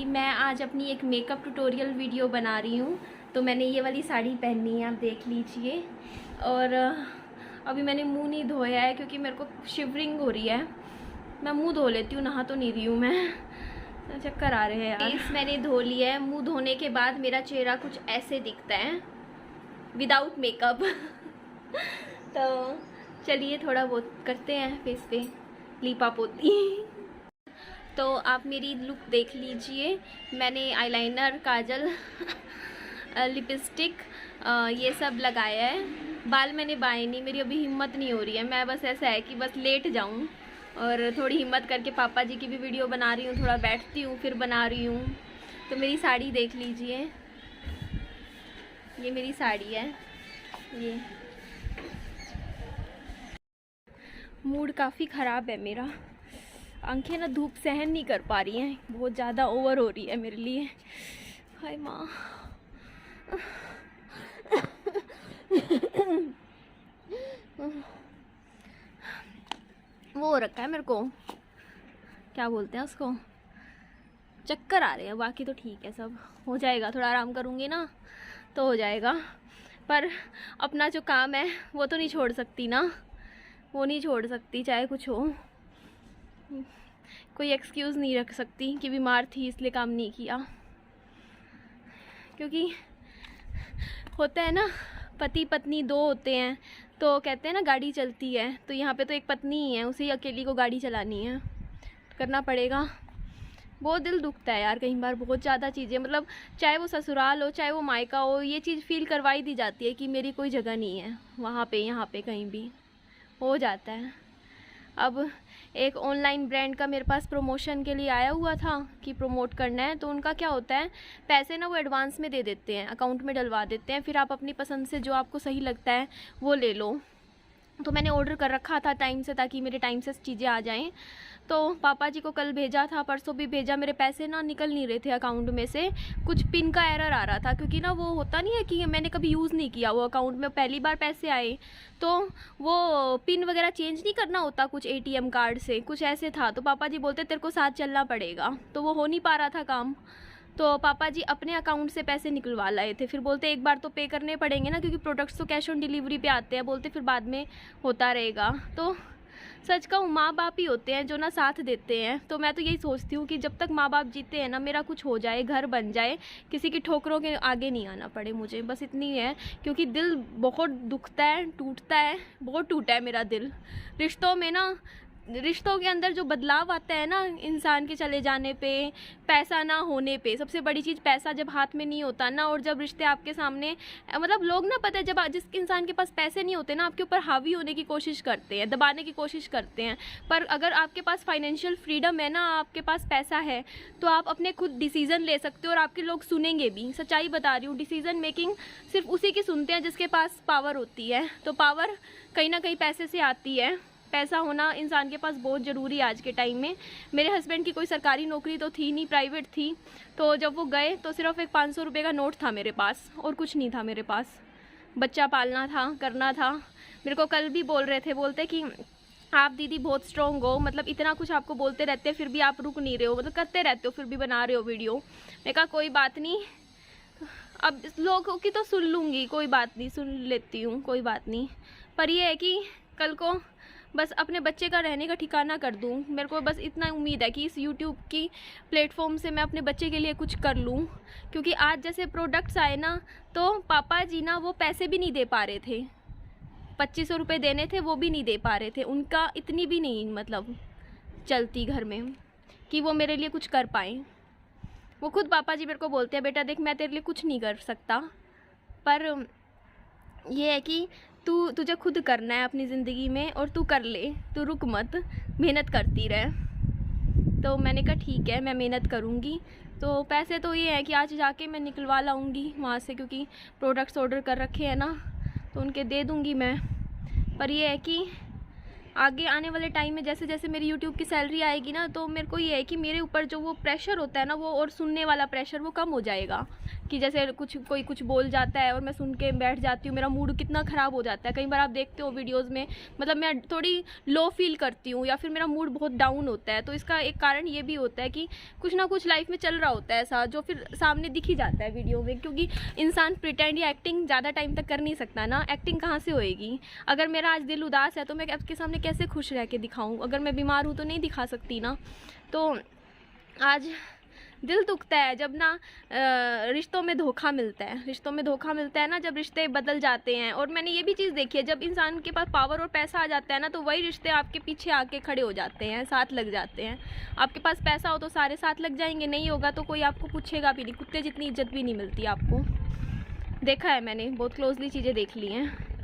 मैं आज अपनी एक मेकअप ट्यूटोरियल वीडियो बना रही हूँ। तो मैंने ये वाली साड़ी पहनी है, आप देख लीजिए। और अभी मैंने मुंह नहीं धोया है क्योंकि मेरे को शिवरिंग हो रही है। मैं मुंह धो लेती हूँ, नहा तो नहीं रही हूँ मैं, चक्कर आ रहे हैं यार। फेस मैंने धो लिया है। मुंह धोने के बाद मेरा चेहरा कुछ ऐसे दिखता है विदाउट मेकअप। तो चलिए थोड़ा बहुत करते हैं फेस पे लीपा पोती। तो आप मेरी लुक देख लीजिए। मैंने आईलाइनर, काजल, लिपस्टिक ये सब लगाया है। बाल मैंने बाए नहीं, मेरी अभी हिम्मत नहीं हो रही है। मैं बस ऐसा है कि बस लेट जाऊं और थोड़ी हिम्मत करके पापा जी की भी वीडियो बना रही हूँ। थोड़ा बैठती हूँ फिर बना रही हूँ। तो मेरी साड़ी देख लीजिए, ये मेरी साड़ी है। ये मूड काफ़ी ख़राब है मेरा। आंखें ना धूप सहन नहीं कर पा रही हैं, बहुत ज़्यादा ओवर हो रही है मेरे लिए। हाय माँ। वो हो रखा है मेरे को, क्या बोलते हैं उसको, चक्कर आ रहे हैं। बाकी तो ठीक है, सब हो जाएगा। थोड़ा आराम करूँगी ना तो हो जाएगा। पर अपना जो काम है वो तो नहीं छोड़ सकती ना, वो नहीं छोड़ सकती चाहे कुछ हो। कोई एक्सक्यूज़ नहीं रख सकती कि बीमार थी इसलिए काम नहीं किया। क्योंकि होता है ना, पति पत्नी दो होते हैं तो कहते हैं ना गाड़ी चलती है। तो यहाँ पे तो एक पत्नी ही है, उसे अकेली को गाड़ी चलानी है, करना पड़ेगा। बहुत दिल दुखता है यार कई बार, बहुत ज़्यादा चीज़ें, मतलब चाहे वो ससुराल हो चाहे वो मायका हो, ये चीज़ फील करवाई दी जाती है कि मेरी कोई जगह नहीं है वहाँ पे, यहाँ पे कहीं भी हो जाता है। अब एक ऑनलाइन ब्रांड का मेरे पास प्रमोशन के लिए आया हुआ था कि प्रमोट करना है। तो उनका क्या होता है, पैसे ना वो एडवांस में दे देते हैं, अकाउंट में डलवा देते हैं। फिर आप अपनी पसंद से जो आपको सही लगता है वो ले लो। तो मैंने ऑर्डर कर रखा था टाइम से, ताकि मेरे टाइम से चीज़ें आ जाएं। तो पापा जी को कल भेजा था, परसों भी भेजा। मेरे पैसे ना निकल नहीं रहे थे अकाउंट में से, कुछ पिन का एरर आ रहा था। क्योंकि ना वो होता नहीं है कि मैंने कभी यूज़ नहीं किया वो अकाउंट में, पहली बार पैसे आए तो वो पिन वगैरह चेंज नहीं करना होता कुछ ATM कार्ड से, कुछ ऐसे था। तो पापा जी बोलते तेरे को साथ चलना पड़ेगा, तो वो हो नहीं पा रहा था काम। तो पापा जी अपने अकाउंट से पैसे निकलवा लाए थे। फिर बोलते एक बार तो पे करने पड़ेंगे ना, क्योंकि प्रोडक्ट्स तो कैश ऑन डिलीवरी पे आते हैं। बोलते फिर बाद में होता रहेगा। तो सच कहूँ, माँ बाप ही होते हैं जो ना साथ देते हैं। तो मैं तो यही सोचती हूँ कि जब तक माँ बाप जीते हैं ना, मेरा कुछ हो जाए, घर बन जाए, किसी की ठोकरों के आगे नहीं आना पड़े मुझे, बस इतनी है। क्योंकि दिल बहुत दुखता है, टूटता है, बहुत टूटा है मेरा दिल। रिश्तों में ना, रिश्तों के अंदर जो बदलाव आता है ना इंसान के चले जाने पे, पैसा ना होने पे, सबसे बड़ी चीज़ पैसा जब हाथ में नहीं होता ना, और जब रिश्ते आपके सामने, मतलब लोग ना, पता है, जब जिस इंसान के पास पैसे नहीं होते ना, आपके ऊपर हावी होने की कोशिश करते हैं, दबाने की कोशिश करते हैं। पर अगर आपके पास फाइनेंशियल फ्रीडम है ना, आपके पास पैसा है, तो आप अपने खुद डिसीज़न ले सकते हो और आपके लोग सुनेंगे भी। सच्चाई बता रही हूँ, डिसीज़न मेकिंग सिर्फ उसी की सुनते हैं जिसके पास पावर होती है। तो पावर कहीं ना कहीं पैसे से आती है। पैसा होना इंसान के पास बहुत ज़रूरी है आज के टाइम में। मेरे हस्बैंड की कोई सरकारी नौकरी तो थी नहीं, प्राइवेट थी। तो जब वो गए तो सिर्फ एक 500 रुपये का नोट था मेरे पास, और कुछ नहीं था मेरे पास। बच्चा पालना था, करना था। मेरे को कल भी बोल रहे थे, बोलते कि आप दीदी बहुत स्ट्रॉन्ग हो, मतलब इतना कुछ आपको बोलते रहते हैं फिर भी आप रुक नहीं रहे हो, मतलब करते रहते हो फिर भी बना रहे हो वीडियो। मैं कहा कोई बात नहीं, अब लोगों की तो सुन लूँगी, कोई बात नहीं, सुन लेती हूँ, कोई बात नहीं। पर ये है कि कल को बस अपने बच्चे का रहने का ठिकाना कर दूँ। मेरे को बस इतना उम्मीद है कि इस YouTube की प्लेटफॉर्म से मैं अपने बच्चे के लिए कुछ कर लूँ। क्योंकि आज जैसे प्रोडक्ट्स आए ना, तो पापा जी ना वो पैसे भी नहीं दे पा रहे थे। 2500 रुपये देने थे, वो भी नहीं दे पा रहे थे। उनका इतनी भी नहीं मतलब चलती घर में कि वो मेरे लिए कुछ कर पाएँ। वो खुद पापा जी मेरे को बोलते हैं, बेटा देख मैं तेरे लिए कुछ नहीं कर सकता, पर ये है कि तुझे खुद करना है अपनी ज़िंदगी में, और तू कर ले, तू रुक मत, मेहनत करती रहे। तो मैंने कहा ठीक है, मैं मेहनत करूँगी। तो पैसे तो ये है कि आज जाके मैं निकलवा लाऊँगी वहाँ से, क्योंकि प्रोडक्ट्स ऑर्डर कर रखे हैं ना, तो उनके दे दूँगी मैं। पर ये है कि आगे आने वाले टाइम में जैसे जैसे मेरी YouTube की सैलरी आएगी ना, तो मेरे को ये है कि मेरे ऊपर जो वो प्रेशर होता है ना, वो और सुनने वाला प्रेशर वो कम हो जाएगा। कि जैसे कोई कुछ बोल जाता है और मैं सुन के बैठ जाती हूँ, मेरा मूड कितना ख़राब हो जाता है। कई बार आप देखते हो वीडियोज़ में, मतलब मैं थोड़ी लो फील करती हूँ या फिर मेरा मूड बहुत डाउन होता है। तो इसका एक कारण ये भी होता है कि कुछ ना कुछ लाइफ में चल रहा होता है ऐसा, जो फिर सामने दिख ही जाता है वीडियो में। क्योंकि इंसान प्रिटेंड या एक्टिंग ज़्यादा टाइम तक कर नहीं सकता ना, एक्टिंग कहाँ से होएगी। अगर मेरा आज दिल उदास है तो मैं आपके सामने कैसे खुश रह के दिखाऊँ? अगर मैं बीमार हूँ तो नहीं दिखा सकती ना। तो आज दिल दुखता है जब ना रिश्तों में धोखा मिलता है। रिश्तों में धोखा मिलता है ना, जब रिश्ते बदल जाते हैं। और मैंने ये भी चीज़ देखी है, जब इंसान के पास पावर और पैसा आ जाता है ना, तो वही रिश्ते आपके पीछे आके खड़े हो जाते हैं, साथ लग जाते हैं। आपके पास पैसा हो तो सारे साथ लग जाएंगे, नहीं होगा तो कोई आपको पूछेगा भी नहीं। कुत्ते जितनी इज्जत भी नहीं मिलती आपको। देखा है मैंने, बहुत क्लोजली चीज़ें देख ली हैं।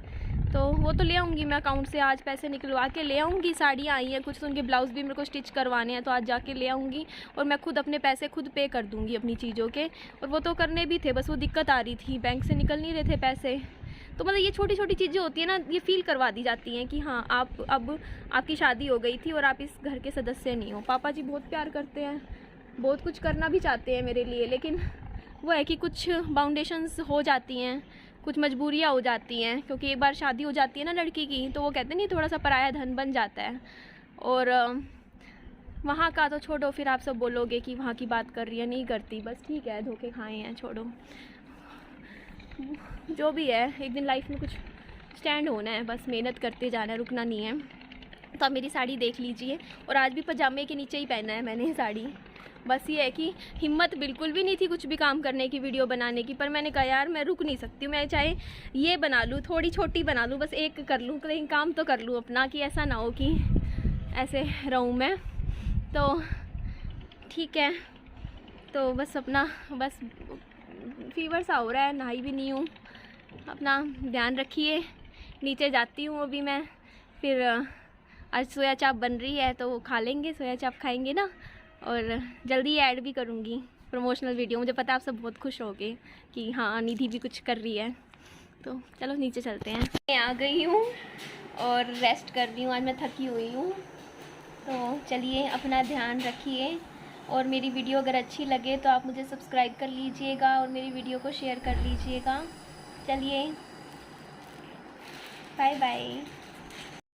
तो वो तो ले आऊँगी मैं अकाउंट से, आज पैसे निकलवा के ले आऊँगी। साड़ियाँ आई हैं कुछ, तो उनके ब्लाउज़ भी मेरे को स्टिच करवाने हैं, तो आज जाके ले आऊँगी। और मैं खुद अपने पैसे खुद पे कर दूँगी अपनी चीज़ों के। और वो तो करने भी थे, बस वो दिक्कत आ रही थी, बैंक से निकल नहीं रहे थे पैसे। तो मतलब ये छोटी छोटी चीज़ें होती हैं ना, ये फ़ील करवा दी जाती हैं कि हाँ, आप अब आपकी शादी हो गई थी और आप इस घर के सदस्य नहीं हो। पापा जी बहुत प्यार करते हैं, बहुत कुछ करना भी चाहते हैं मेरे लिए, लेकिन वो है कि कुछ बाउंडेशंस हो जाती हैं, कुछ मजबूरियाँ हो जाती हैं। क्योंकि एक बार शादी हो जाती है ना लड़की की, तो वो कहते नहीं, थोड़ा सा पराया धन बन जाता है। और वहाँ का तो छोड़ो, फिर आप सब बोलोगे कि वहाँ की बात कर रही है, नहीं करती, बस ठीक है, धोखे खाए हैं, छोड़ो। जो भी है, एक दिन लाइफ में कुछ स्टैंड होना है, बस मेहनत करते जाना है, रुकना नहीं है। तो आप मेरी साड़ी देख लीजिए, और आज भी पजामे के नीचे ही पहना है मैंने साड़ी। बस ये है कि हिम्मत बिल्कुल भी नहीं थी कुछ भी काम करने की, वीडियो बनाने की, पर मैंने कहा यार मैं रुक नहीं सकती हूँ। मैं चाहे ये बना लूँ, थोड़ी छोटी बना लूँ, बस एक कर लूँ, कहीं काम तो कर लूँ अपना, कि ऐसा ना हो कि ऐसे रहूँ मैं। तो ठीक है, तो बस अपना, बस फीवर सा हो रहा है, नहाई भी नहीं हूँ। अपना ध्यान रखिए। नीचे जाती हूँ अभी मैं, फिर आज सोया चाप बन रही है तो वो खा लेंगे, सोया चाप खाएंगे ना। और जल्दी ऐड भी करूँगी, प्रमोशनल वीडियो। मुझे पता है आप सब बहुत खुश होगे कि हाँ निधि भी कुछ कर रही है। तो चलो नीचे चलते हैं। मैं आ गई हूँ और रेस्ट कर रही हूँ, आज मैं थकी हुई हूँ। तो चलिए अपना ध्यान रखिए, और मेरी वीडियो अगर अच्छी लगे तो आप मुझे सब्सक्राइब कर लीजिएगा और मेरी वीडियो को शेयर कर लीजिएगा। चलिए बाय बाय।